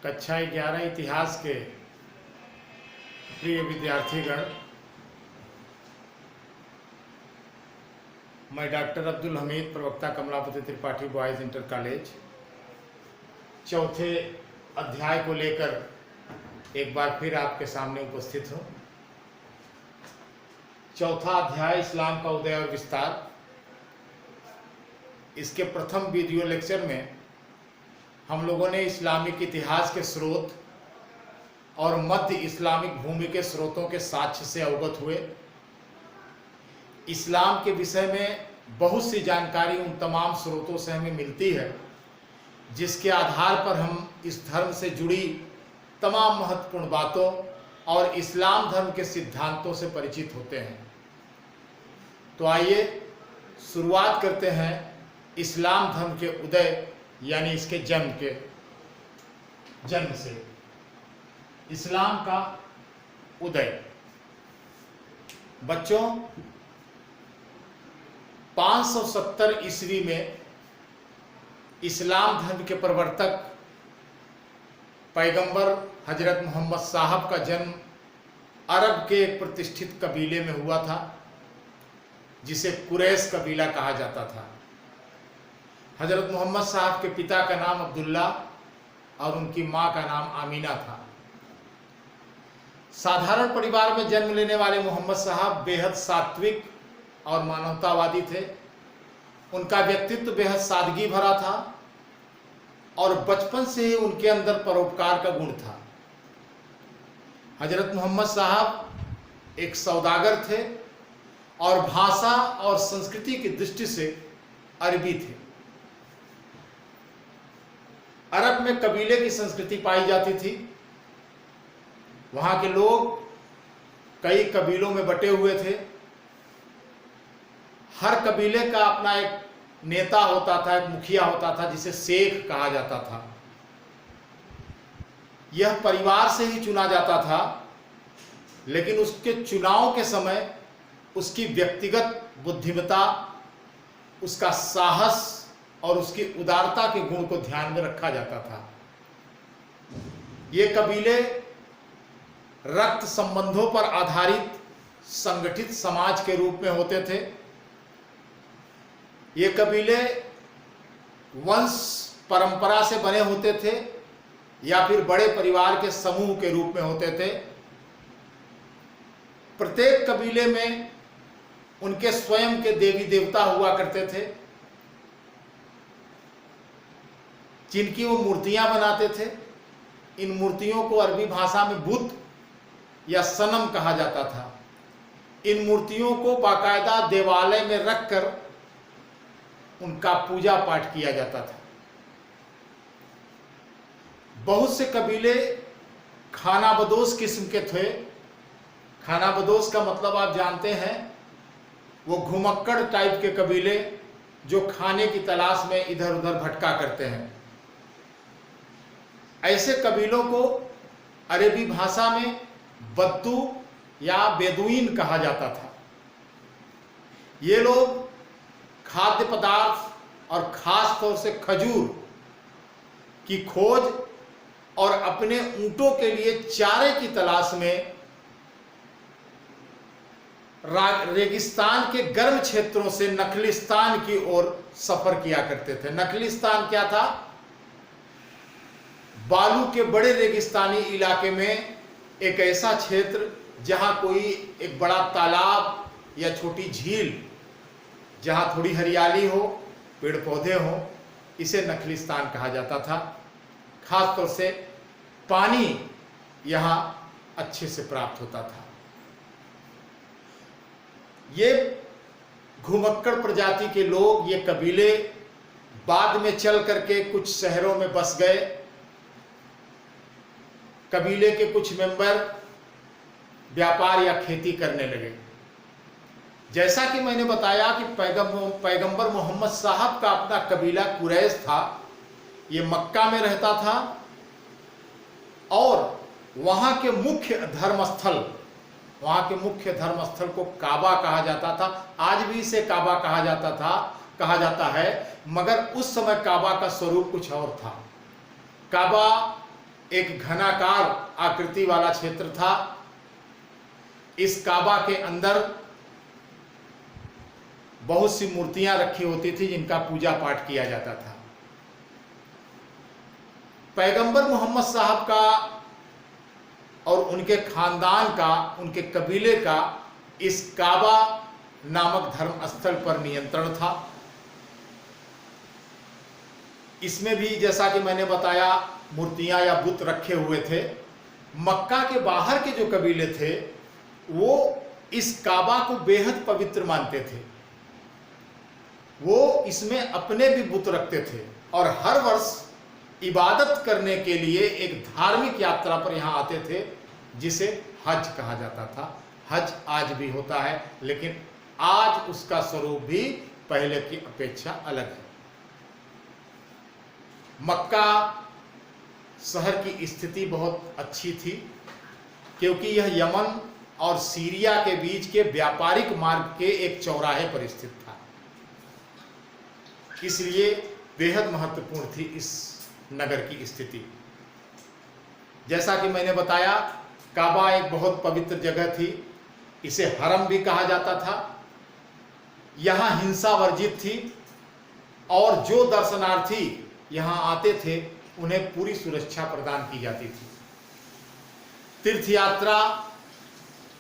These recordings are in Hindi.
कक्षा 11 इतिहास के प्रिय विद्यार्थीगण, मैं डॉक्टर अब्दुल हमीद, प्रवक्ता Kamlapati Tripathi boys inter college, चौथे अध्याय को लेकर एक बार फिर आपके सामने उपस्थित हूँ। चौथा अध्याय इस्लाम का उदय और विस्तार। इसके प्रथम वीडियो लेक्चर में हम लोगों ने इस्लामिक इतिहास के स्रोत और मध्य इस्लामिक भूमि के स्रोतों के साक्ष्य से अवगत हुए। इस्लाम के विषय में बहुत सी जानकारी उन तमाम स्रोतों से हमें मिलती है जिसके आधार पर हम इस धर्म से जुड़ी तमाम महत्वपूर्ण बातों और इस्लाम धर्म के सिद्धांतों से परिचित होते हैं। तो आइए शुरुआत करते हैं इस्लाम धर्म के उदय यानी इसके जन्म से। इस्लाम का उदय। बच्चों, 570 ईस्वी में इस्लाम धर्म के प्रवर्तक पैगंबर हजरत मोहम्मद साहब का जन्म अरब के एक प्रतिष्ठित कबीले में हुआ था जिसे कुरैश कबीला कहा जाता था। हजरत मोहम्मद साहब के पिता का नाम अब्दुल्ला और उनकी मां का नाम आमीना था। साधारण परिवार में जन्म लेने वाले मोहम्मद साहब बेहद सात्विक और मानवतावादी थे। उनका व्यक्तित्व बेहद सादगी भरा था और बचपन से ही उनके अंदर परोपकार का गुण था। हजरत मोहम्मद साहब एक सौदागर थे और भाषा और संस्कृति की दृष्टि से अरबी थे। अरब में कबीले की संस्कृति पाई जाती थी। वहां के लोग कई कबीलों में बटे हुए थे। हर कबीले का अपना एक नेता होता था, एक मुखिया होता था जिसे शेख कहा जाता था। यह परिवार से ही चुना जाता था, लेकिन उसके चुनाव के समय उसकी व्यक्तिगत बुद्धिमत्ता, उसका साहस और उसकी उदारता के गुण को ध्यान में रखा जाता था। ये कबीले रक्त संबंधों पर आधारित संगठित समाज के रूप में होते थे। ये कबीले वंश परंपरा से बने होते थे या फिर बड़े परिवार के समूह के रूप में होते थे। प्रत्येक कबीले में उनके स्वयं के देवी देवता हुआ करते थे जिनकी वो मूर्तियां बनाते थे। इन मूर्तियों को अरबी भाषा में बुत या सनम कहा जाता था। इन मूर्तियों को बाकायदा देवालय में रखकर उनका पूजा पाठ किया जाता था। बहुत से कबीले खानाबदोश किस्म के थे। खानाबदोश का मतलब आप जानते हैं, वो घुमक्कड़ टाइप के कबीले जो खाने की तलाश में इधर उधर भटका करते हैं। ऐसे कबीलों को अरबी भाषा में बद्दू या बेदुइन कहा जाता था। ये लोग खाद्य पदार्थ और खास तौर से खजूर की खोज और अपने ऊंटों के लिए चारे की तलाश में रेगिस्तान के गर्म क्षेत्रों से नखलिस्तान की ओर सफर किया करते थे। नखलिस्तान क्या था? बालू के बड़े रेगिस्तानी इलाके में एक ऐसा क्षेत्र जहां कोई एक बड़ा तालाब या छोटी झील, जहां थोड़ी हरियाली हो, पेड़ पौधे हो, इसे नखलिस्तान कहा जाता था। खास तौर से पानी यहां अच्छे से प्राप्त होता था। ये घुमक्कड़ प्रजाति के लोग, ये कबीले बाद में चल करके कुछ शहरों में बस गए। कबीले के कुछ मेंबर व्यापार या खेती करने लगे। जैसा कि मैंने बताया कि पैगंबर मोहम्मद साहब का अपना कबीला कुरैश था। ये मक्का में रहता था और वहाँ के मुख्य धर्मस्थल को काबा कहा जाता था। आज भी इसे काबा कहा जाता है, मगर उस समय काबा का स्वरूप कुछ और था। काबा एक घनाकार आकृति वाला क्षेत्र था। इस काबा के अंदर बहुत सी मूर्तियां रखी होती थी जिनका पूजा पाठ किया जाता था। पैगंबर मोहम्मद साहब का और उनके खानदान का, उनके कबीले का इस काबा नामक धर्म स्थल पर नियंत्रण था। इसमें भी जैसा कि मैंने बताया मूर्तियां या बुत रखे हुए थे। मक्का के बाहर के जो कबीले थे वो इस काबा को बेहद पवित्र मानते थे। वो इसमें अपने भी बुत रखते थे और हर वर्ष इबादत करने के लिए एक धार्मिक यात्रा पर यहाँ आते थे जिसे हज कहा जाता था। हज आज भी होता है, लेकिन आज उसका स्वरूप भी पहले की अपेक्षा अलग है। मक्का शहर की स्थिति बहुत अच्छी थी क्योंकि यह यमन और सीरिया के बीच के व्यापारिक मार्ग के एक चौराहे पर स्थित था, इसलिए बेहद महत्वपूर्ण थी इस नगर की स्थिति। जैसा कि मैंने बताया काबा एक बहुत पवित्र जगह थी। इसे हरम भी कहा जाता था। यहाँ हिंसा वर्जित थी और जो दर्शनार्थी यहाँ आते थे उन्हें पूरी सुरक्षा प्रदान की जाती थी। तीर्थ यात्रा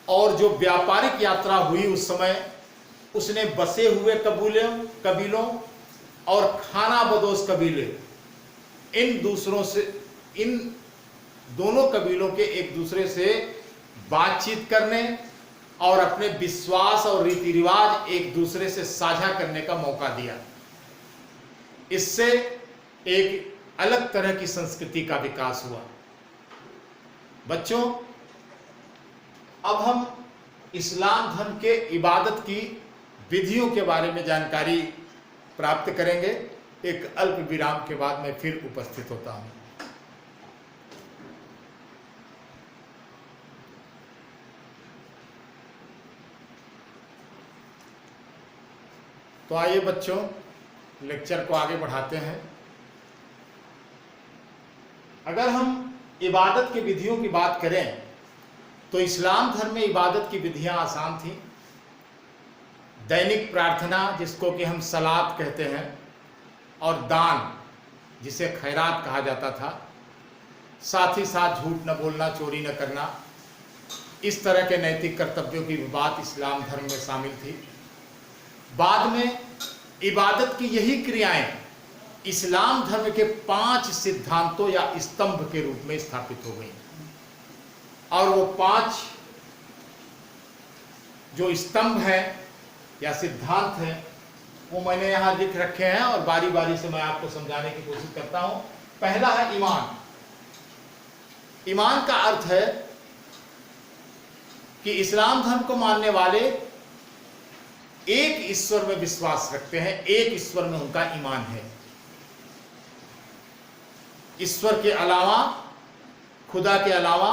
और जो व्यापारिक यात्रा हुई उस समय, उसने बसे हुए कबीलों और खाना बदोश कबीले, इन दोनों कबीलों के एक दूसरे से बातचीत करने और अपने विश्वास और रीति रिवाज एक दूसरे से साझा करने का मौका दिया। इससे एक अलग तरह की संस्कृति का विकास हुआ। बच्चों, अब हम इस्लाम धर्म के इबादत की विधियों के बारे में जानकारी प्राप्त करेंगे। एक अल्प विराम के बाद मैं फिर उपस्थित होता हूं। तो आइए बच्चों, लेक्चर को आगे बढ़ाते हैं। अगर हम इबादत की विधियों की बात करें तो इस्लाम धर्म में इबादत की विधियां आसान थी। दैनिक प्रार्थना, जिसको कि हम सलात कहते हैं, और दान, जिसे खैरात कहा जाता था, साथ ही साथ झूठ न बोलना, चोरी न करना, इस तरह के नैतिक कर्तव्यों की भी बात इस्लाम धर्म में शामिल थी। बाद में इबादत की यही क्रियाएं इस्लाम धर्म के 5 सिद्धांतों या स्तंभ के रूप में स्थापित हो गई। और वो 5 जो स्तंभ हैं या सिद्धांत हैं वो मैंने यहाँ लिख रखे हैं और बारी बारी से मैं आपको समझाने की कोशिश करता हूँ। पहला है ईमान। ईमान का अर्थ है कि इस्लाम धर्म को मानने वाले एक ईश्वर में विश्वास रखते हैं, एक ईश्वर में उनका ईमान है। ईश्वर के अलावा, खुदा के अलावा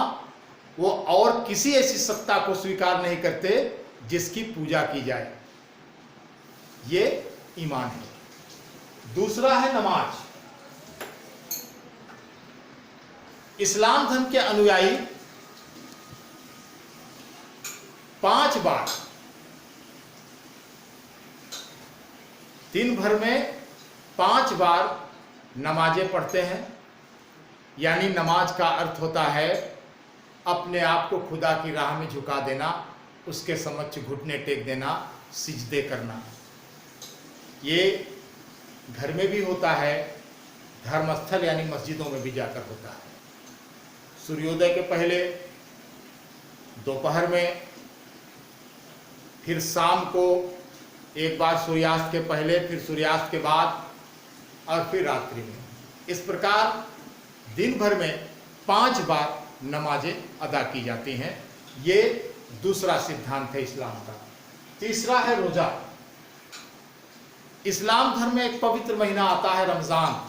वो और किसी ऐसी सत्ता को स्वीकार नहीं करते जिसकी पूजा की जाए। ये ईमान है। दूसरा है नमाज। इस्लाम धर्म के अनुयायी 5 बार दिन भर में 5 बार नमाजें पढ़ते हैं। यानी नमाज का अर्थ होता है अपने आप को खुदा की राह में झुका देना, उसके समक्ष घुटने टेक देना, सिजदे करना। ये घर में भी होता है, धर्मस्थल यानी मस्जिदों में भी जाकर होता है। सूर्योदय के पहले, दोपहर में, फिर शाम को एक बार सूर्यास्त के पहले, फिर सूर्यास्त के बाद और फिर रात्रि में। इस प्रकार दिन भर में 5 बार नमाजें अदा की जाती हैं। ये दूसरा सिद्धांत है इस्लाम का। तीसरा है रोजा। इस्लाम धर्म में एक पवित्र महीना आता है रमज़ान।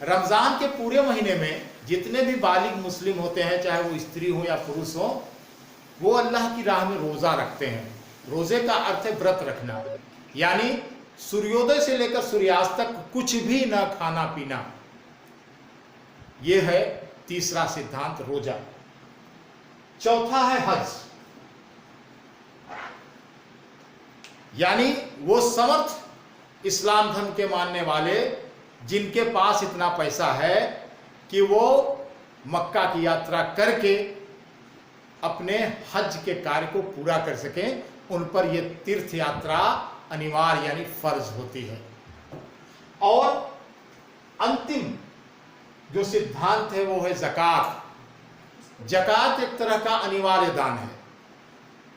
रमज़ान के पूरे महीने में जितने भी बालिग मुस्लिम होते हैं, चाहे वो स्त्री हो या पुरुष हो, वो अल्लाह की राह में रोज़ा रखते हैं। रोज़े का अर्थ है व्रत रखना, यानी सूर्योदय से लेकर सूर्यास्त तक कुछ भी न खाना पीना। ये है तीसरा सिद्धांत रोजा, चौथा है हज। यानी वो समर्थ इस्लाम धर्म के मानने वाले जिनके पास इतना पैसा है कि वो मक्का की यात्रा करके अपने हज के कार्य को पूरा कर सकें, उन पर यह तीर्थ यात्रा अनिवार्य यानी फर्ज होती है। और अंतिम जो सिद्धांत है वो है ज़कात। ज़कात एक तरह का अनिवार्य दान है।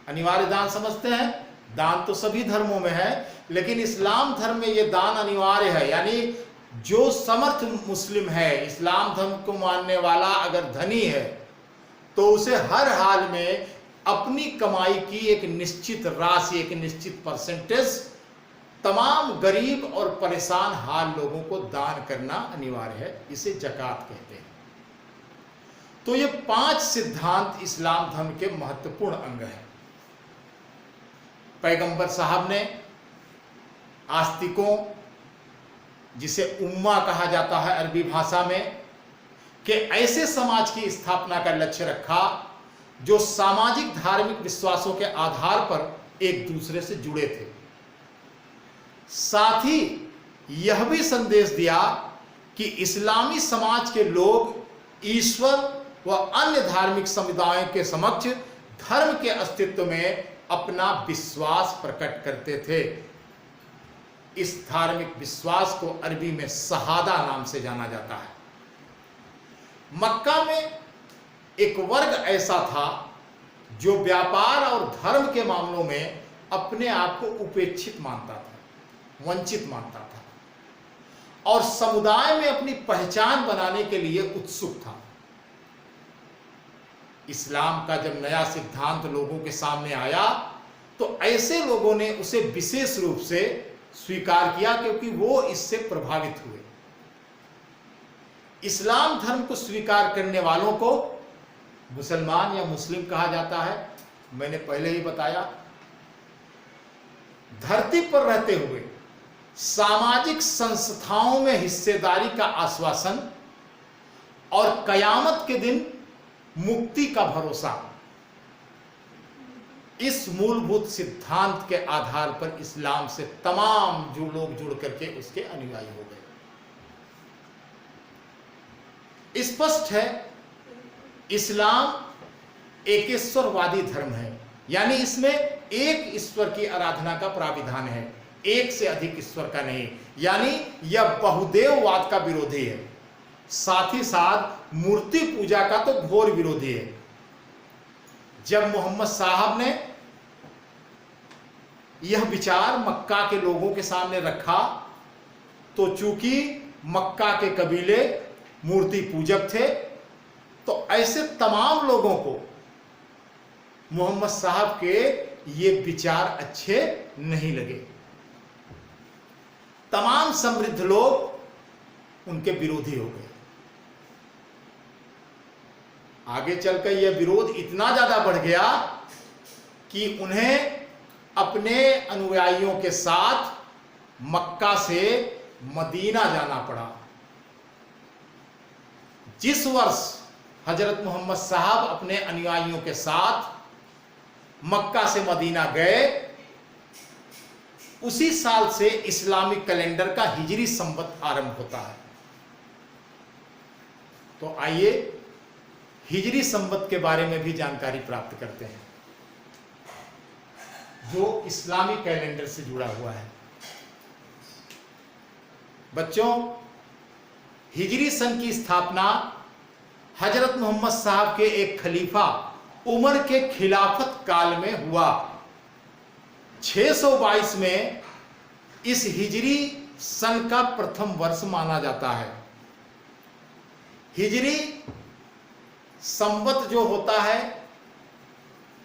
अनिवार्य दान समझते हैं, दान तो सभी धर्मों में है, लेकिन इस्लाम धर्म में यह दान अनिवार्य है। यानी जो समर्थ मुस्लिम है, इस्लाम धर्म को मानने वाला अगर धनी है तो उसे हर हाल में अपनी कमाई की एक निश्चित राशि, एक निश्चित परसेंटेज तमाम गरीब और परेशान हाल लोगों को दान करना अनिवार्य है। इसे ज़कात कहते हैं। तो ये 5 सिद्धांत इस्लाम धर्म के महत्वपूर्ण अंग हैं। पैगंबर साहब ने आस्तिकों, जिसे उम्मा कहा जाता है अरबी भाषा में, कि ऐसे समाज की स्थापना का लक्ष्य रखा जो सामाजिक धार्मिक विश्वासों के आधार पर एक दूसरे से जुड़े थे। साथ ही यह भी संदेश दिया कि इस्लामी समाज के लोग ईश्वर व अन्य धार्मिक समुदायों के समक्ष धर्म के अस्तित्व में अपना विश्वास प्रकट करते थे। इस धार्मिक विश्वास को अरबी में शहादा नाम से जाना जाता है। मक्का में एक वर्ग ऐसा था जो व्यापार और धर्म के मामलों में अपने आप को उपेक्षित मानता था, वंचित मानता था और समुदाय में अपनी पहचान बनाने के लिए उत्सुक था। इस्लाम का जब नया सिद्धांत लोगों के सामने आया तो ऐसे लोगों ने उसे विशेष रूप से स्वीकार किया, क्योंकि वो इससे प्रभावित हुए। इस्लाम धर्म को स्वीकार करने वालों को मुसलमान या मुस्लिम कहा जाता है। मैंने पहले ही बताया, धरती पर रहते हुए सामाजिक संस्थाओं में हिस्सेदारी का आश्वासन और कयामत के दिन मुक्ति का भरोसा, इस मूलभूत सिद्धांत के आधार पर इस्लाम से तमाम जो लोग जुड़ करके उसके अनुयायी हो गए। स्पष्ट है, इस्लाम एकेश्वरवादी धर्म है। यानी इसमें एक ईश्वर की आराधना का प्राविधान है, एक से अधिक ईश्वर का नहीं। यानी यह बहुदेववाद का विरोधी है। साथ ही साथ मूर्ति पूजा का तो घोर विरोधी है। जब मोहम्मद साहब ने यह विचार मक्का के लोगों के सामने रखा तो चूंकि मक्का के कबीले मूर्ति पूजक थे, तो ऐसे तमाम लोगों को मोहम्मद साहब के ये विचार अच्छे नहीं लगे। तमाम समृद्ध लोग उनके विरोधी हो गए। आगे चलकर यह विरोध इतना ज्यादा बढ़ गया कि उन्हें अपने अनुयायियों के साथ मक्का से मदीना जाना पड़ा। जिस वर्ष हजरत मोहम्मद साहब अपने अनुयायियों के साथ मक्का से मदीना गए, उसी साल से इस्लामिक कैलेंडर का हिजरी संवत आरंभ होता है। तो आइए हिजरी संवत के बारे में भी जानकारी प्राप्त करते हैं, जो इस्लामी कैलेंडर से जुड़ा हुआ है। बच्चों, हिजरी सन की स्थापना हजरत मोहम्मद साहब के एक खलीफा उमर के खिलाफत काल में हुआ। 622 में इस हिजरी सन का प्रथम वर्ष माना जाता है। हिजरी संवत जो होता है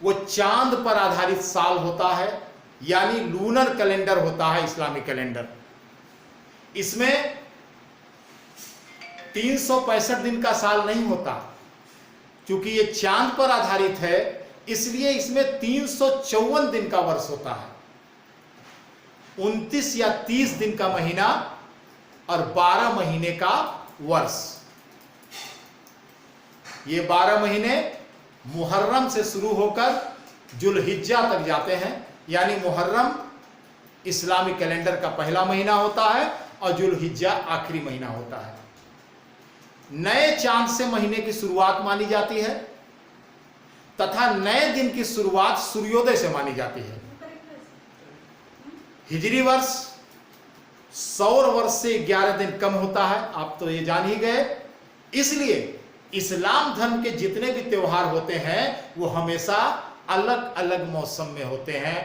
वो चांद पर आधारित साल होता है, यानी लूनर कैलेंडर होता है इस्लामिक कैलेंडर। इसमें 365 दिन का साल नहीं होता, क्योंकि ये चांद पर आधारित है, इसलिए इसमें 354 दिन का वर्ष होता है। 29 या 30 दिन का महीना और 12 महीने का वर्ष। ये 12 महीने मुहर्रम से शुरू होकर जुल्हिज्जा तक जाते हैं, यानी मुहर्रम इस्लामी कैलेंडर का पहला महीना होता है और जुल्हिज्जा आखिरी महीना होता है। नए चांद से महीने की शुरुआत मानी जाती है तथा नए दिन की शुरुआत सूर्योदय से मानी जाती है। हिजरी वर्ष सौर वर्ष से 11 दिन कम होता है, आप तो ये जान ही गए। इसलिए इस्लाम धर्म के जितने भी त्योहार होते हैं वो हमेशा अलग अलग मौसम में होते हैं।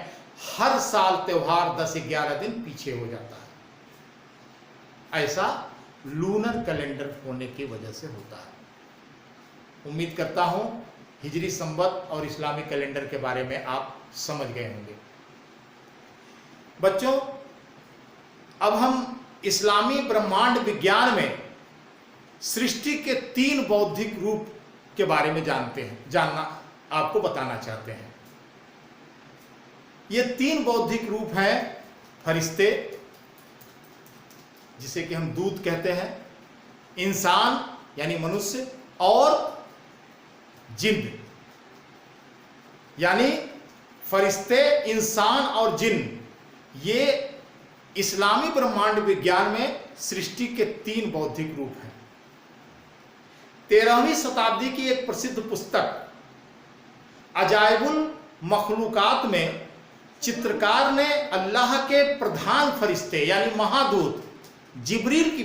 हर साल त्योहार 10-11 दिन पीछे हो जाता है। ऐसा लूनर कैलेंडर होने की वजह से होता है। उम्मीद करता हूं हिजरी संवत और इस्लामी कैलेंडर के बारे में आप समझ गए होंगे। बच्चों, अब हम इस्लामी ब्रह्मांड विज्ञान में सृष्टि के 3 बौद्धिक रूप के बारे में जानना आपको बताना चाहते हैं। ये 3 बौद्धिक रूप हैं फरिश्ते, जिसे कि हम दूत कहते हैं, इंसान यानी मनुष्य, और जिन्न। यानी फरिश्ते, इंसान और जिन्न, ये इस्लामी ब्रह्मांड विज्ञान में सृष्टि के 3 बौद्धिक रूप हैं। 13वीं शताब्दी की एक प्रसिद्ध पुस्तक अजायबुल मखलूकात में चित्रकार ने अल्लाह के प्रधान फरिश्ते यानी महादूत जिब्रील की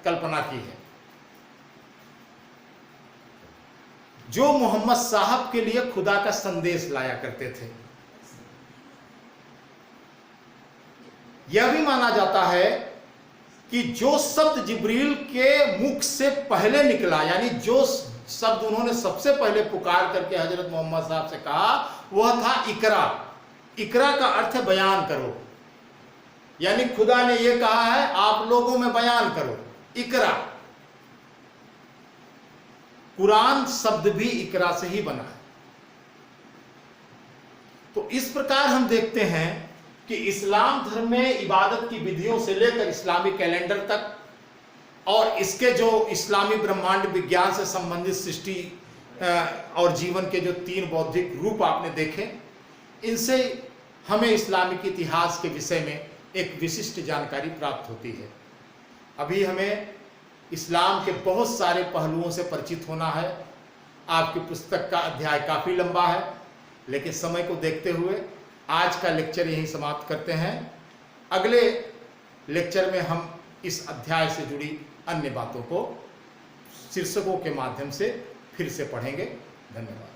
कल्पना की है, जो मोहम्मद साहब के लिए खुदा का संदेश लाया करते थे। यह भी माना जाता है कि जो शब्द जिब्रील के मुख से पहले निकला, यानी जो शब्द उन्होंने सबसे पहले पुकार करके हजरत मोहम्मद साहब से कहा, वह था इकरा। इकरा का अर्थ है बयान करो, यानी खुदा ने यह कहा है आप लोगों में बयान करो, इकरा। कुरान शब्द भी इकरा से ही बना है। तो इस प्रकार हम देखते हैं कि इस्लाम धर्म में इबादत की विधियों से लेकर इस्लामी कैलेंडर तक और इसके जो इस्लामी ब्रह्मांड विज्ञान से संबंधित सृष्टि और जीवन के जो 3 बौद्धिक रूप आपने देखे, इनसे हमें इस्लामिक इतिहास के विषय में एक विशिष्ट जानकारी प्राप्त होती है। अभी हमें इस्लाम के बहुत सारे पहलुओं से परिचित होना है। आपकी पुस्तक का अध्याय काफ़ी लंबा है, लेकिन समय को देखते हुए आज का लेक्चर यहीं समाप्त करते हैं। अगले लेक्चर में हम इस अध्याय से जुड़ी अन्य बातों को शीर्षकों के माध्यम से फिर से पढ़ेंगे। धन्यवाद।